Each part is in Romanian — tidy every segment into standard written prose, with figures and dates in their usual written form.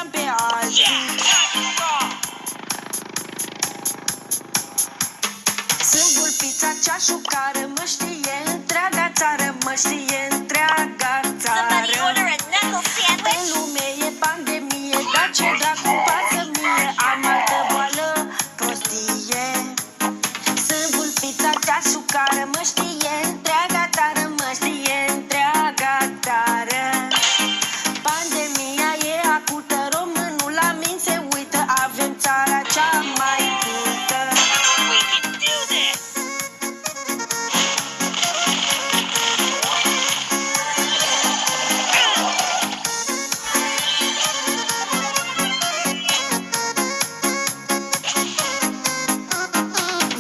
ajutăm pe alții. Sunt vulpița cea șucară, mă știe întreaga țară, mă știe întreaga țară. În lume e pandemie, dar ce dracu pasă mie, am altă boală, prostie. Sunt vulpița cea șucară, mă știe întreaga țară, mă știe întreaga țară. Pandemia e acută, românul la mine se uită, avem țara cea mai cultă.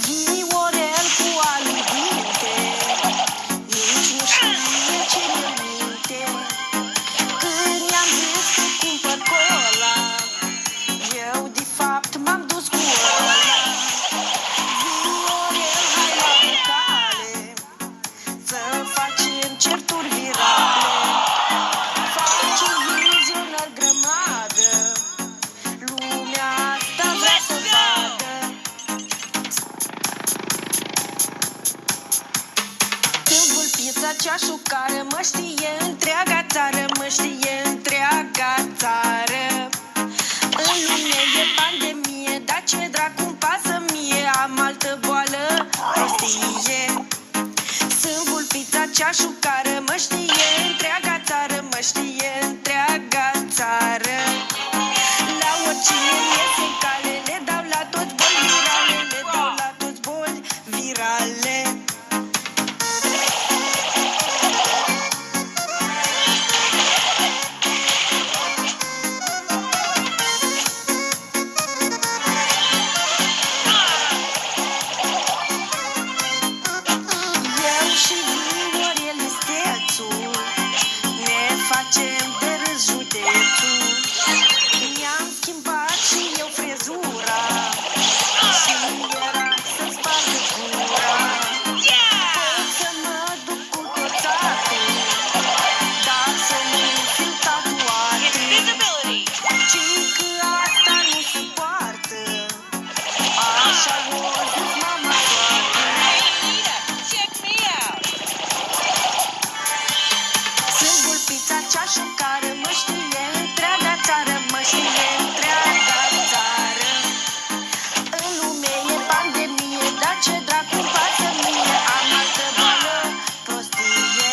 Viorel cu alibinte, nici nu știe ce ne minte. Când i-am zis că cumpăr cola, eu de fapt m-am dus cu ăla. Viorel, hai la bucale, să facem certuri virale. Facem vizionări grămadă, lumea asta vrea să vadă. Când vulpița cea șucară, mă știe întreaga țară, mă știe întreaga țară. În lume e pandemie, dar ce dracu-mi pasă mie, am altă boală, prostie. Sunt vulpița cea șucară, mă știe întreaga țară, mă știe întreaga țară. La oricine iese în cale, le dau la toți boli virale, le dau la toți boli virale. Eu și Viorel Istețu ne facem de râs județul. Mi-am schimbat și eu frezura și era să-mi spargă gura. Pot să mă duc cu tot satul, dar să nu fiu tatuată. Ci că asta nu se poartă, așa o zis mama soartă. Sunt vulpița cea șucară, mă știe întreaga țară, mă știe întreaga țară. În lume e pandemie, dar ce dracu-mi pasă mie, am altă boală, prostie.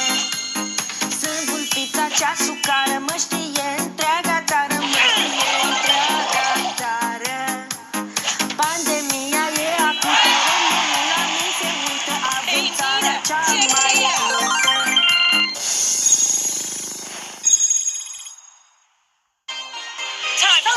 Sunt vulpița cea șucară, mă știe întreaga țară, mă știe întreaga țară. Pandemia e acută, românul la mine se uită, avem țara cea mai cultă. Time to